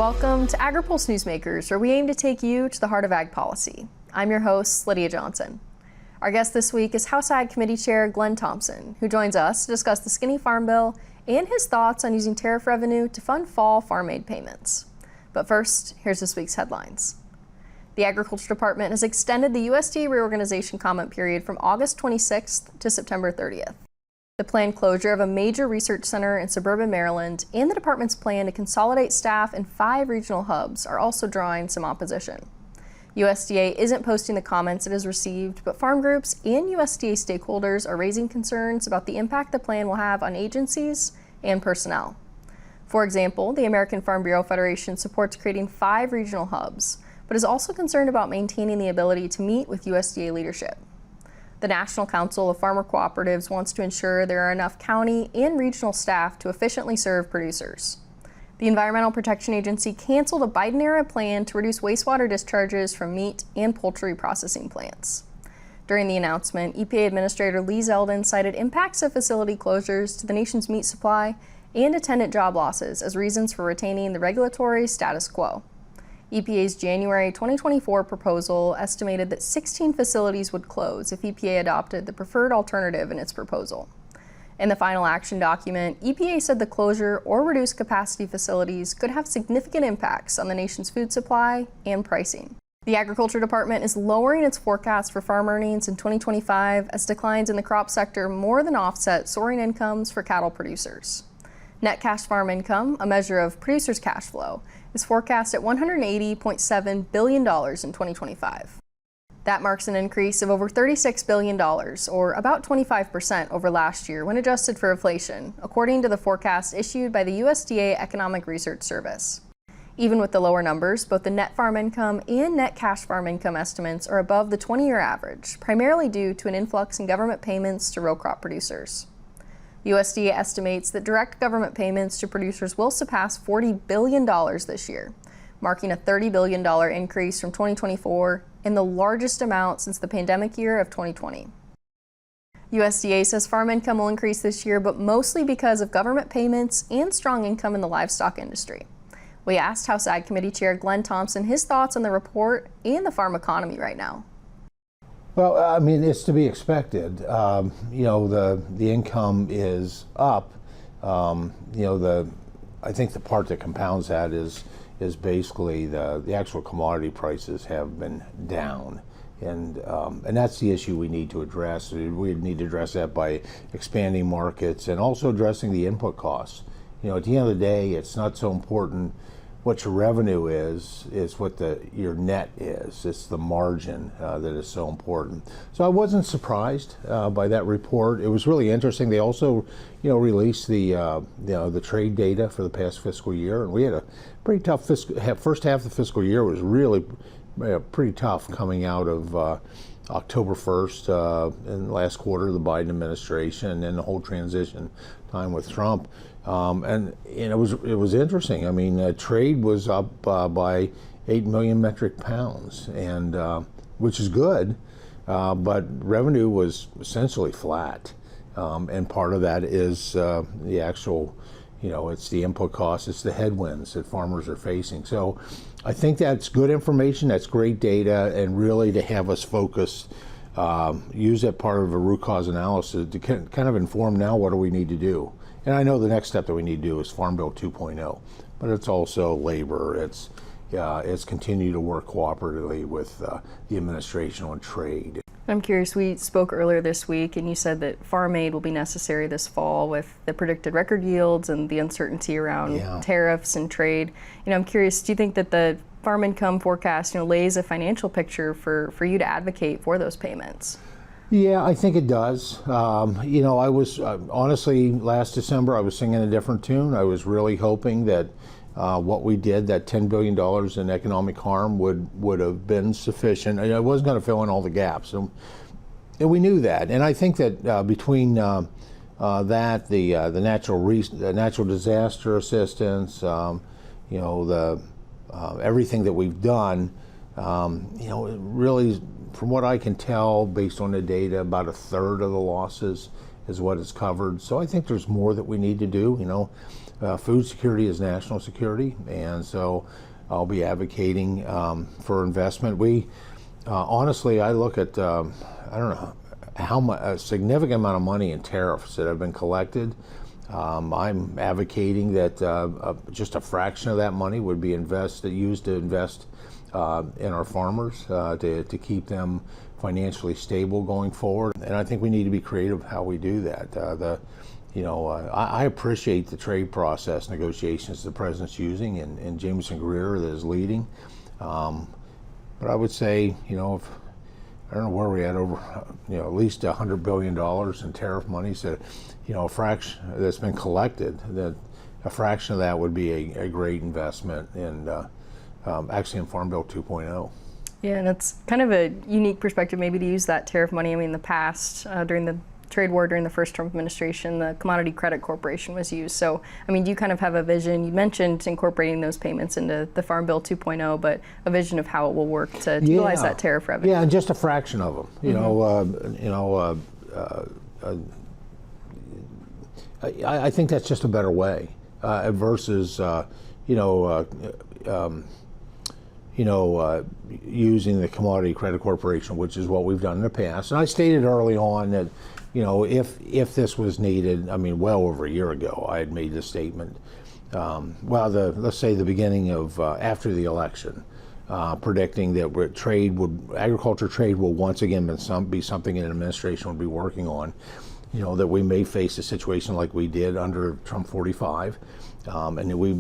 Welcome to Agri-Pulse Newsmakers, where we aim to take you to the heart of ag policy. I'm your host, Lydia Johnson. Our guest this week is House Ag Committee Chair Glenn Thompson, who joins us to discuss the skinny farm bill and his thoughts on using tariff revenue to fund fall farm aid payments. But first, here's this week's headlines. The Agriculture Department has extended the USDA reorganization comment period from August 26th to September 30th. The planned closure of a major research center in suburban Maryland and the department's plan to consolidate staff in 5 regional hubs are also drawing some opposition. USDA isn't posting the comments it has received, but farm groups and USDA stakeholders are raising concerns about the impact the plan will have on agencies and personnel. For example, the American Farm Bureau Federation supports creating 5 regional hubs, but is also concerned about maintaining the ability to meet with USDA leadership. The National Council of Farmer Cooperatives wants to ensure there are enough county and regional staff to efficiently serve producers. The Environmental Protection Agency canceled a Biden-era plan to reduce wastewater discharges from meat and poultry processing plants. During the announcement, EPA Administrator Lee Zeldin cited impacts of facility closures to the nation's meat supply and attendant job losses as reasons for retaining the regulatory status quo. EPA's January 2024 proposal estimated that 16 facilities would close if EPA adopted the preferred alternative in its proposal. In the final action document, EPA said the closure or reduced capacity facilities could have significant impacts on the nation's food supply and pricing. The Agriculture Department is lowering its forecast for farm earnings in 2025 as declines in the crop sector more than offset soaring incomes for cattle producers. Net cash farm income, a measure of producers' cash flow, is forecast at $180.7 billion in 2025. That marks an increase of over $36 billion, or about 25% over last year when adjusted for inflation, according to the forecast issued by the USDA Economic Research Service. Even with the lower numbers, both the net farm income and net cash farm income estimates are above the 20-year average, primarily due to an influx in government payments to row crop producers. USDA estimates that direct government payments to producers will surpass $40 billion this year, marking a $30 billion increase from 2024 and the largest amount since the pandemic year of 2020. USDA says farm income will increase this year, but mostly because of government payments and strong income in the livestock industry. We asked House Ag Committee Chair Glenn Thompson his thoughts on the report and the farm economy right now. Well, I mean, it's to be expected. The income is up. I think the part that compounds that is basically the actual commodity prices have been down, and that's the issue we need to address. We need to address that by expanding markets and also addressing the input costs. At the end of the day, it's not so important what your revenue is what your net is. It's the margin that is so important. So I wasn't surprised by that report. It was really interesting. They also, released the trade data for the past fiscal year, and we had a pretty tough first half of the fiscal year was really pretty tough coming out of October 1st in the last quarter of the Biden administration, and then the whole transition time with Trump. And it was interesting. I mean, trade was up by 8 million metric pounds, and which is good, but revenue was essentially flat. And part of that is the actual, it's the input costs, it's the headwinds that farmers are facing. So I think that's good information, that's great data, and really to have us focus, use that part of a root cause analysis to kind of inform now what do we need to do. And I know the next step that we need to do is Farm Bill 2.0, but it's also labor, it's continue to work cooperatively with the administration on trade. I'm curious, we spoke earlier this week and you said that farm aid will be necessary this fall with the predicted record yields and the uncertainty around tariffs and trade. I'm curious, do you think that the farm income forecast lays a financial picture for you to advocate for those payments? Yeah, I think it does. I was honestly last December I was singing a different tune. I was really hoping that what we did, that $10 billion in economic harm, would have been sufficient. I wasn't going to fill in all the gaps, and we knew that. And I think that between the natural disaster assistance, everything that we've done, really, from what I can tell, based on the data, about a third of the losses is what is covered. So I think there's more that we need to do. food security is national security, and so I'll be advocating for investment. We honestly, I look at I don't know how much, a significant amount of money in tariffs that have been collected. I'm advocating that just a fraction of that money would be used to invest in our farmers to keep them financially stable going forward. And I think we need to be creative how we do that. I appreciate the trade process negotiations the president's using and Jameson Greer that is leading. But I would say, if I don't know where we had over, at least $100 billion in tariff money. So, a fraction that's been collected, that a fraction of that would be a great investment in actually in Farm Bill 2.0. Yeah, and it's kind of a unique perspective maybe to use that tariff money. I mean, in the past, during the trade war during the first Trump administration, the Commodity Credit Corporation was used. So, I mean, do you kind of have a vision? You mentioned incorporating those payments into the Farm Bill 2.0, but a vision of how it will work to utilize that tariff revenue. Yeah, and just a fraction of them. I think that's just a better way versus using the Commodity Credit Corporation, which is what we've done in the past. And I stated early on that, if this was needed, I mean, well over a year ago, I had made this statement. Let's say the beginning of after the election, predicting that agriculture trade will once again be something an administration will be working on. That we may face a situation like we did under Trump 45. And we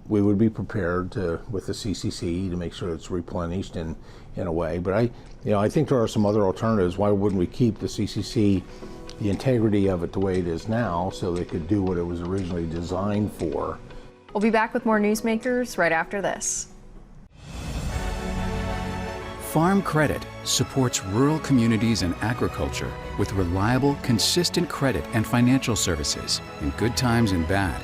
would be prepared with the CCC to make sure it's replenished in a way. But I think there are some other alternatives. Why wouldn't we keep the CCC, the integrity of it the way it is now, so they could do what it was originally designed for? We'll be back with more Newsmakers right after this. Farm Credit supports rural communities and agriculture with reliable, consistent credit and financial services in good times and bad.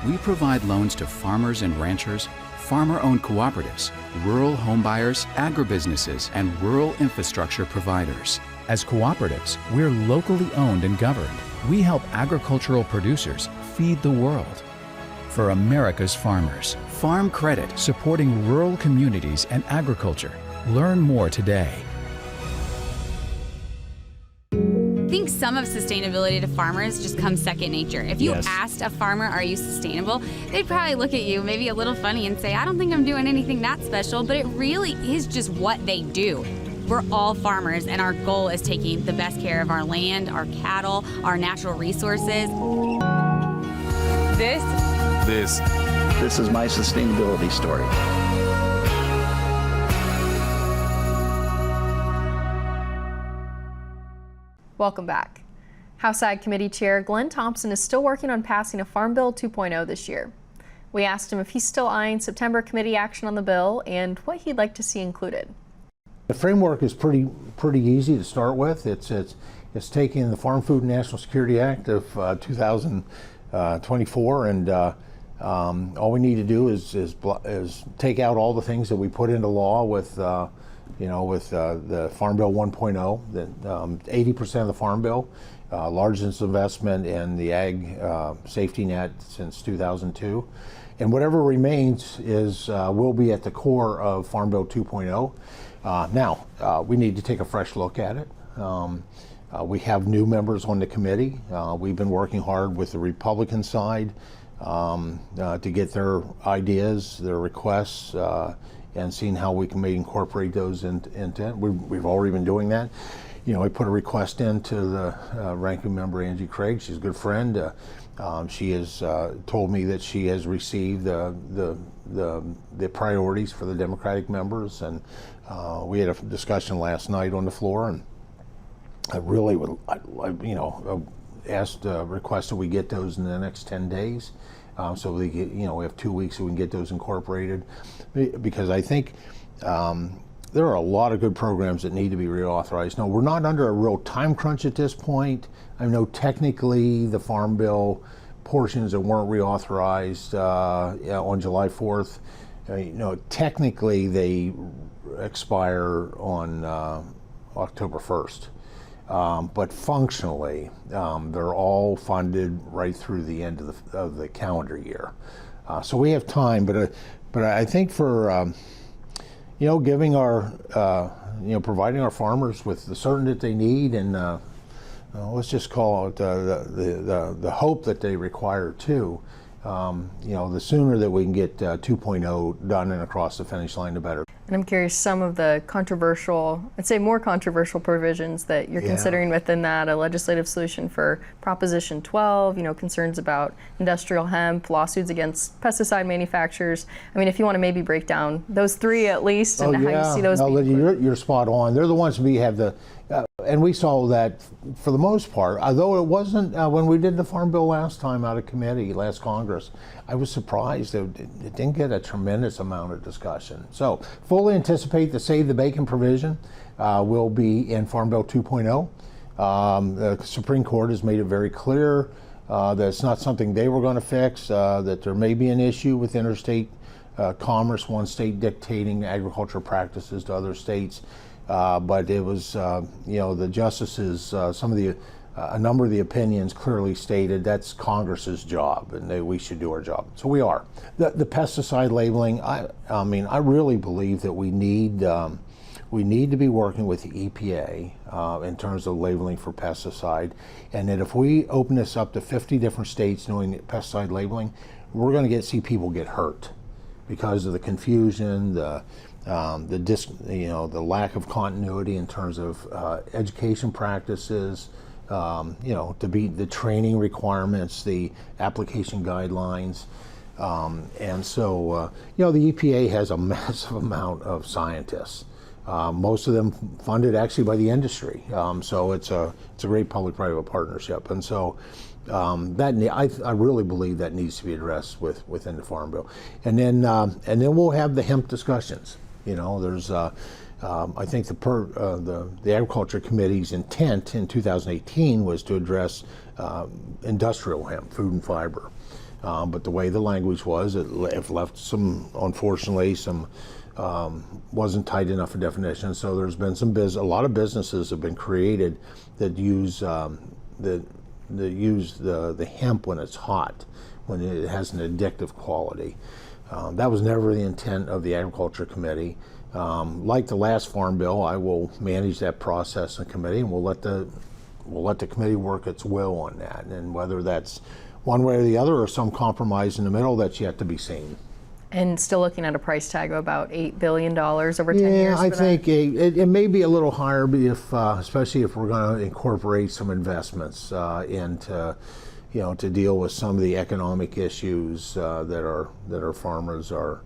We provide loans to farmers and ranchers, farmer-owned cooperatives, rural homebuyers, agribusinesses, and rural infrastructure providers. As cooperatives, we're locally owned and governed. We help agricultural producers feed the world. For America's farmers, Farm Credit supporting rural communities and agriculture. Learn more today. I think some of sustainability to farmers just comes second nature. If you asked a farmer, are you sustainable? They'd probably look at you maybe a little funny and say, I don't think I'm doing anything that special, but it really is just what they do. We're all farmers, and our goal is taking the best care of our land, our cattle, our natural resources. This is my sustainability story. Welcome back. House Ag Committee Chair Glenn Thompson is still working on passing a Farm Bill 2.0 this year. We asked him if he's still eyeing September committee action on the bill and what he'd like to see included. The framework is pretty easy to start with. It's taking the Farm Food and National Security Act of 2024, and all we need to do is take out all the things that we put into law with the Farm Bill 1.0, that 80% of the Farm Bill, largest investment in the ag safety net since 2002, and whatever remains will be at the core of Farm Bill 2.0. Now, we need to take a fresh look at it. We have new members on the committee. We've been working hard with the Republican side to get their ideas, their requests, and seeing how we can maybe incorporate those into it. We've already been doing that. I put a request into the ranking member, Angie Craig. She's a good friend. She has told me that she has received the priorities for the Democratic members, and we had a discussion last night on the floor, and I really would, requested we get those in the next 10 days. So we get, we have 2 weeks so we can get those incorporated, because I think there are a lot of good programs that need to be reauthorized. Now, we're not under a real time crunch at this point. I know technically the Farm Bill portions that weren't reauthorized on July 4th, technically they expire on October 1st. but functionally, they're all funded right through the end of the calendar year. So we have time, but I think for giving our providing our farmers with the certainty that they need, and let's just call it the hope that they require too. The sooner that we can get 2.0 done and across the finish line, the better. And I'm curious, some of the more controversial provisions that you're considering within that, a legislative solution for Proposition 12, concerns about industrial hemp, lawsuits against pesticide manufacturers. I mean, if you want to maybe break down those three at least, and how you see those being Lydia, you're spot on. They're the ones we have and we saw that for the most part, although it wasn't, when we did the Farm Bill last time out of committee, last Congress, I was surprised that it didn't get a tremendous amount of discussion. So fully anticipate the Save the Bacon provision will be in Farm Bill 2.0. The Supreme Court has made it very clear that it's not something they were going to fix, that there may be an issue with interstate commerce, one state dictating agricultural practices to other states. But it was, the justices, a number of the opinions clearly stated that's Congress's job, and we should do our job. So we are. The pesticide labeling, I really believe that we need to be working with the EPA in terms of labeling for pesticide, and that if we open this up to 50 different states doing pesticide labeling, we're going to see people get hurt because of the confusion, the lack of continuity in terms of education practices, to beat the training requirements, the application guidelines. And so, the EPA has a massive amount of scientists. Most of them funded actually by the industry. So it's a great public-private partnership. And so I really believe that needs to be addressed within the Farm Bill. And then we'll have the hemp discussions. There's I think the Agriculture Committee's intent in 2018 was to address industrial hemp, food and fiber. But the way the language was, it left unfortunately, wasn't tight enough a definition. So there's been a lot of businesses have been created that use the hemp when it's hot, when it has an addictive quality. That was never the intent of the Agriculture Committee. Like the last Farm Bill, I will manage that process in committee, and we'll let the committee work its will on that. And whether that's one way or the other, or some compromise in the middle, that's yet to be seen. And still looking at a price tag of about $8 billion over 10 years. Yeah, I think it may be a little higher, but especially if we're going to incorporate some investments into, to deal with some of the economic issues that our farmers are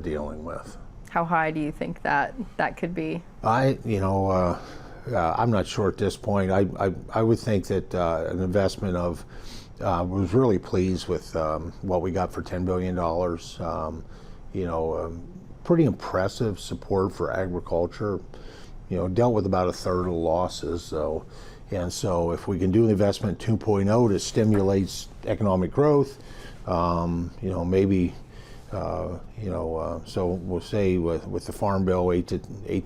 dealing with. How high do you think that could be? I'm not sure at this point. I would think that an investment of was really pleased with what we got for $10 billion. Pretty impressive support for agriculture. Dealt with about a third of the losses. So if we can do an investment 2.0 to stimulate economic growth, maybe. So we'll say with the Farm Bill, $8 to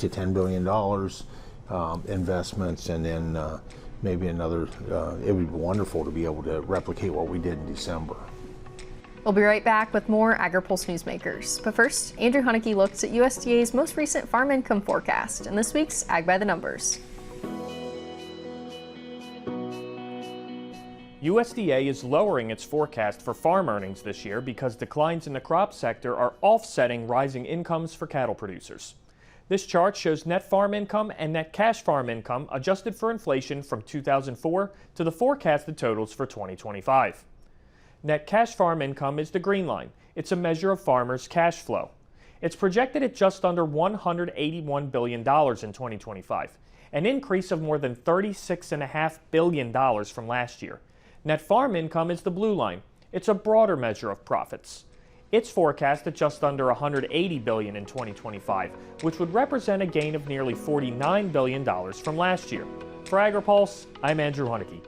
$10 billion investments, and then maybe another. It would be wonderful to be able to replicate what we did in December. We'll be right back with more Agri-Pulse Newsmakers. But first, Andrew Hunnicky looks at USDA's most recent farm income forecast and this week's Ag by the Numbers. USDA is lowering its forecast for farm earnings this year because declines in the crop sector are offsetting rising incomes for cattle producers. This chart shows net farm income and net cash farm income adjusted for inflation from 2004 to the forecasted totals for 2025. Net cash farm income is the green line. It's a measure of farmers' cash flow. It's projected at just under $181 billion in 2025, an increase of more than $36.5 billion from last year. Net farm income is the blue line. It's a broader measure of profits. It's forecast at just under $180 billion in 2025, which would represent a gain of nearly $49 billion from last year. For Agri-Pulse, I'm Andrew Hunnicky.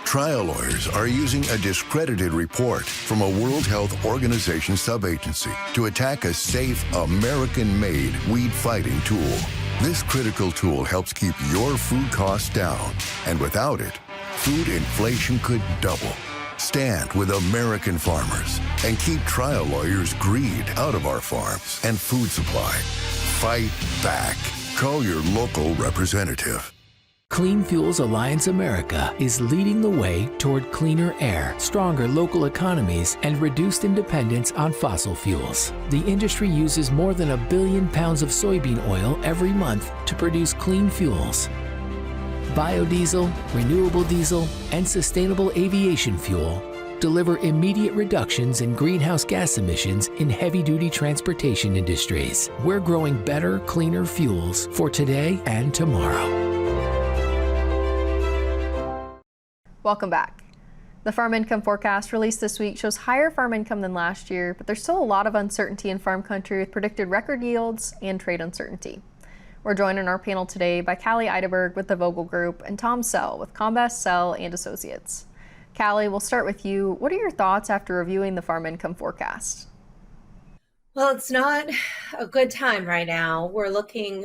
Trial lawyers are using a discredited report from a World Health Organization subagency to attack a safe, American-made weed-fighting tool. This critical tool helps keep your food costs down, and without it, food inflation could double. Stand with American farmers and keep trial lawyers' greed out of our farms and food supply. Fight back. Call your local representative. Clean Fuels Alliance America is leading the way toward cleaner air, stronger local economies, and reduced dependence on fossil fuels. The industry uses more than 1 billion pounds of soybean oil every month to produce clean fuels. Biodiesel, renewable diesel, and sustainable aviation fuel deliver immediate reductions in greenhouse gas emissions in heavy-duty transportation industries. We're growing better, cleaner fuels for today and tomorrow. Welcome back. The farm income forecast released this week shows higher farm income than last year, but there's still a lot of uncertainty in farm country with predicted record yields and trade uncertainty. We're joined in our panel today by Callie Eideberg with the Vogel Group and Tom Sell with Combest, Sell and Associates. Callie, we'll start with you. What are your thoughts after reviewing the farm income forecast? Well, it's not a good time right now.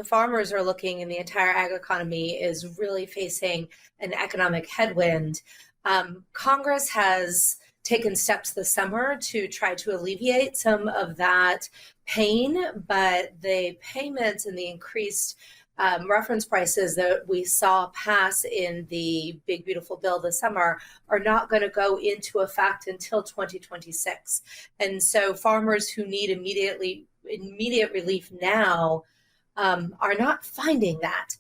Farmers are looking, and the entire ag economy is really facing an economic headwind. Congress has taken steps this summer to try to alleviate some of that pain, but the payments and the increased reference prices that we saw pass in the Big Beautiful Bill this summer are not going to go into effect until 2026. And so farmers who need immediate relief now are not finding that.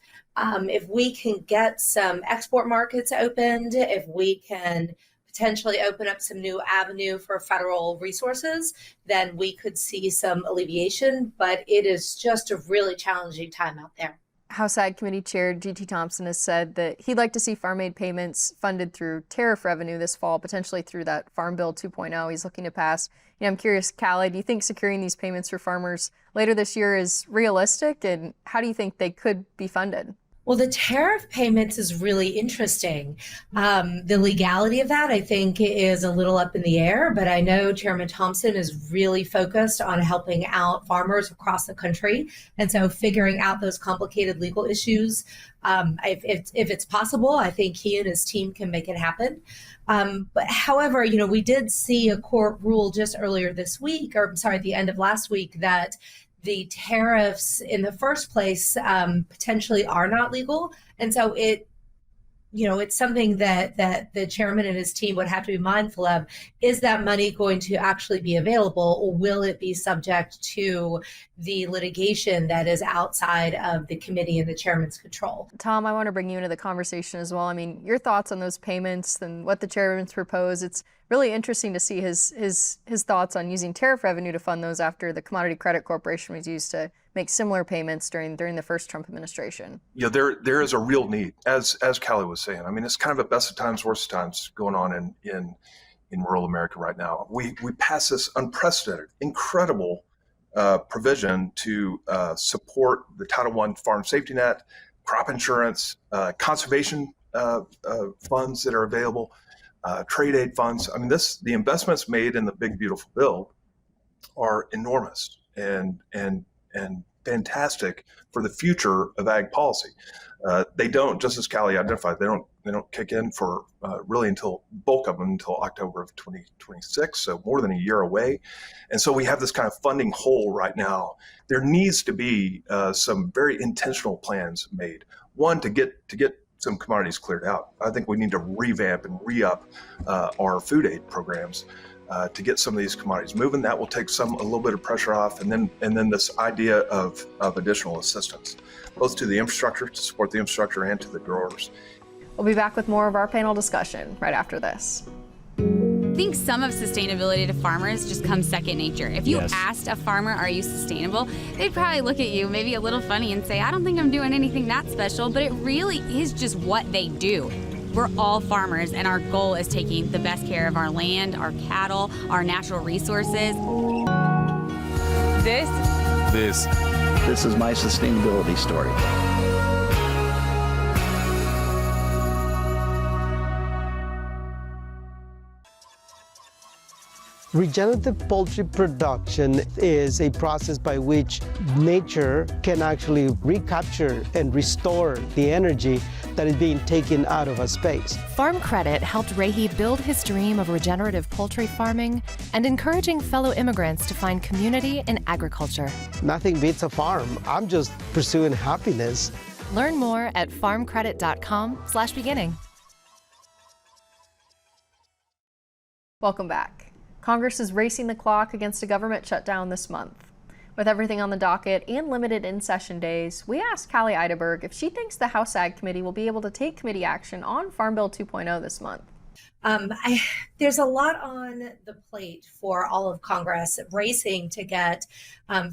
If we can get some export markets opened, if we can potentially open up some new avenue for federal resources, then we could see some alleviation, but it is just a really challenging time out there. House Ag Committee Chair G.T. Thompson has said that he'd like to see farm aid payments funded through tariff revenue this fall, potentially through that Farm Bill 2.0 he's looking to pass. I'm curious, Callie, do you think securing these payments for farmers later this year is realistic, and how do you think they could be funded? Well, the tariff payments is really interesting. The legality of that, I think, is a little up in the air, but I know Chairman Thompson is really focused on helping out farmers across the country. And so figuring out those complicated legal issues, if it's possible, I think he and his team can make it happen. But however, we did see a court rule just earlier this week, at the end of last week, that the tariffs in the first place potentially are not legal. And so it's something that the chairman and his team would have to be mindful of. Is that money going to actually be available, or will it be subject to the litigation that is outside of the committee and the chairman's control? Tom, I want to bring you into the conversation as well. Your thoughts on those payments and what the chairman's proposed. It's really interesting to see his thoughts on using tariff revenue to fund those after the Commodity Credit Corporation was used to make similar payments during the first Trump administration. There is a real need, as Callie was saying. It's kind of a best of times, worst of times going on in rural America right now. We pass this unprecedented, incredible provision to support the Title I farm safety net, crop insurance, conservation funds that are available, trade aid funds. The investments made in the Big Beautiful Bill are enormous and fantastic for the future of ag policy. They don't, just as Callie identified, they don't kick in for really until bulk of them until October of 2026, so more than a year away. And so we have this kind of funding hole right now. There needs to be some very intentional plans made. One, to get some commodities cleared out. I think we need to revamp and re-up our food aid programs to get some of these commodities moving. That will take a little bit of pressure off, and then this idea of additional assistance, both to the infrastructure, to support the infrastructure, and to the growers. We'll be back with more of our panel discussion right after this. I think some of sustainability to farmers just comes second nature. If you asked a farmer, are you sustainable? They'd probably look at you maybe a little funny and say, I don't think I'm doing anything that special, but it really is just what they do. We're all farmers, and our goal is taking the best care of our land, our cattle, our natural resources. This is my sustainability story. Regenerative poultry production is a process by which nature can actually recapture and restore the energy that is being taken out of a space. Farm Credit helped Rahi build his dream of regenerative poultry farming and encouraging fellow immigrants to find community in agriculture. Nothing beats a farm. I'm just pursuing happiness. Learn more at farmcredit.com/beginning. Welcome back. Congress is racing the clock against a government shutdown this month. With everything on the docket and limited in-session days, we asked Callie Eideberg if she thinks the House Ag Committee will be able to take committee action on Farm Bill 2.0 this month. There's a lot on the plate for all of Congress racing to get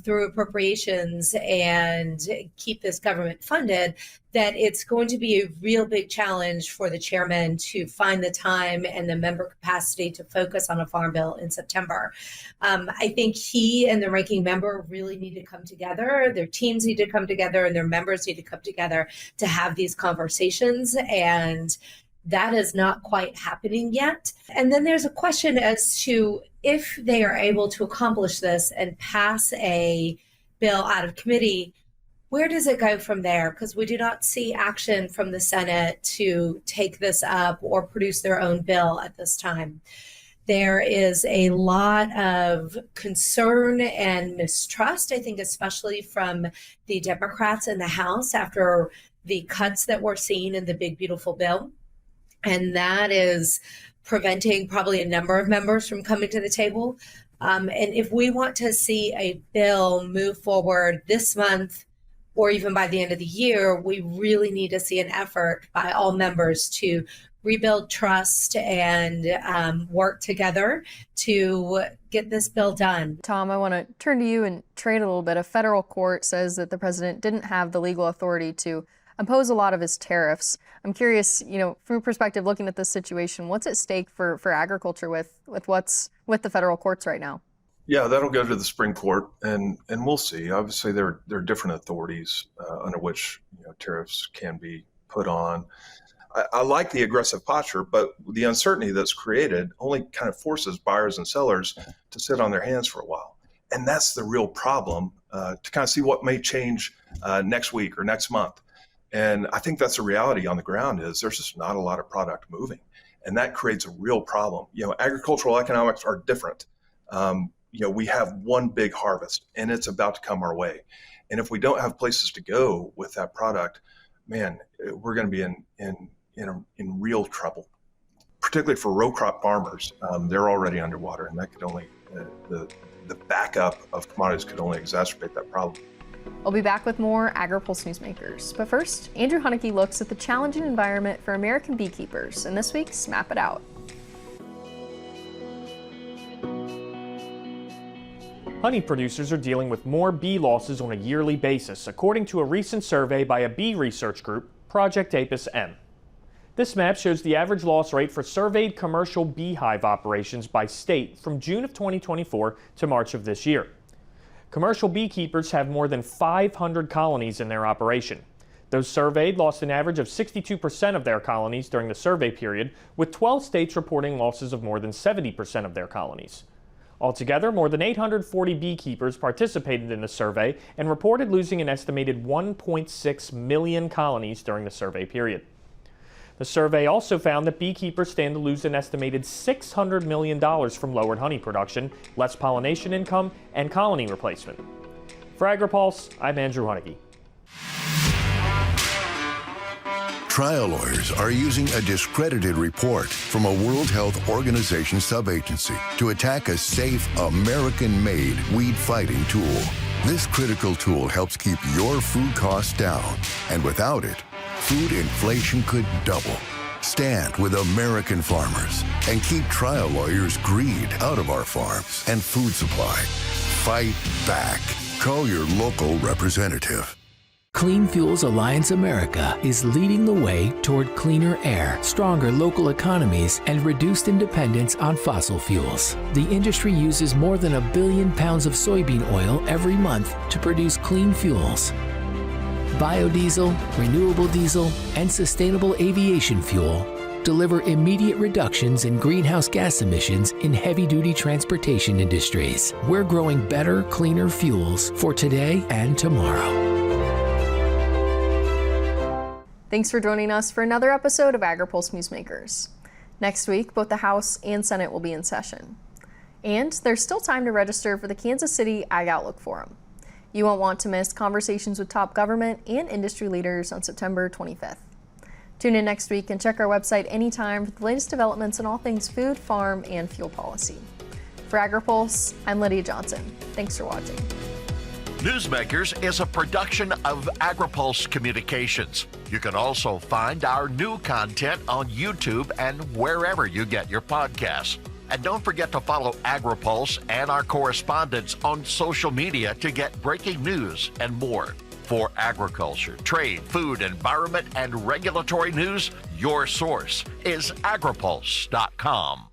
through appropriations and keep this government funded, that it's going to be a real big challenge for the chairman to find the time and the member capacity to focus on a farm bill in September. I think he and the ranking member really need to come together. Their teams need to come together and their members need to come together to have these conversations, and that is not quite happening yet. And then there's a question as to if they are able to accomplish this and pass a bill out of committee, where does it go from there? Because we do not see action from the Senate to take this up or produce their own bill at this time. There is a lot of concern and mistrust, I think, especially from the Democrats in the House after the cuts that we're seeing in the Big Beautiful Bill. And that is preventing probably a number of members from coming to the table. And if we want to see a bill move forward this month or even by the end of the year, we really need to see an effort by all members to rebuild trust and work together to get this bill done. Tom, I want to turn to you and trade a little bit. A federal court says that the president didn't have the legal authority to impose a lot of his tariffs. I'm curious, from your perspective, looking at this situation, what's at stake for agriculture with what's with the federal courts right now? Yeah, that'll go to the Supreme Court, and we'll see. Obviously, there are different authorities under which tariffs can be put on. I like the aggressive posture, but the uncertainty that's created only kind of forces buyers and sellers to sit on their hands for a while. And that's the real problem, to kind of see what may change next week or next month. And I think that's the reality on the ground is there's just not a lot of product moving. And that creates a real problem. Agricultural economics are different. We have one big harvest and it's about to come our way. And if we don't have places to go with that product, man, we're going to be in real trouble, particularly for row crop farmers. They're already underwater, and that could only, the backup of commodities could only exacerbate that problem. We'll be back with more Agri-Pulse Newsmakers. But first, Andrew Huneke looks at the challenging environment for American beekeepers in this week's Map It Out. Honey producers are dealing with more bee losses on a yearly basis, according to a recent survey by a bee research group, Project Apis M. This map shows the average loss rate for surveyed commercial beehive operations by state from June of 2024 to March of this year. Commercial beekeepers have more than 500 colonies in their operation. Those surveyed lost an average of 62% of their colonies during the survey period, with 12 states reporting losses of more than 70% of their colonies. Altogether, more than 840 beekeepers participated in the survey and reported losing an estimated 1.6 million colonies during the survey period. The survey also found that beekeepers stand to lose an estimated $600 million from lowered honey production, less pollination income, and colony replacement. For Agri-Pulse, I'm Andrew Huneke. Trial lawyers are using a discredited report from a World Health Organization subagency to attack a safe, American-made weed-fighting tool. This critical tool helps keep your food costs down, and without it, food inflation could double. Stand with American farmers and keep trial lawyers' greed out of our farms and food supply. Fight back. Call your local representative. Clean Fuels Alliance America is leading the way toward cleaner air, stronger local economies, and reduced dependence on fossil fuels. The industry uses more than 1 billion pounds of soybean oil every month to produce clean fuels. Biodiesel, renewable diesel, and sustainable aviation fuel deliver immediate reductions in greenhouse gas emissions in heavy-duty transportation industries. We're growing better, cleaner fuels for today and tomorrow. Thanks for joining us for another episode of Agri-Pulse Newsmakers. Next week, both the House and Senate will be in session. And there's still time to register for the Kansas City Ag Outlook Forum. You won't want to miss conversations with top government and industry leaders on September 25th. Tune in next week and check our website anytime for the latest developments in all things food, farm, and fuel policy. For Agri-Pulse, I'm Lydia Johnson. Thanks for watching. Newsmakers is a production of Agri-Pulse Communications. You can also find our new content on YouTube and wherever you get your podcasts. And don't forget to follow Agri-Pulse and our correspondents on social media to get breaking news and more. For agriculture, trade, food, environment, and regulatory news, your source is agripulse.com.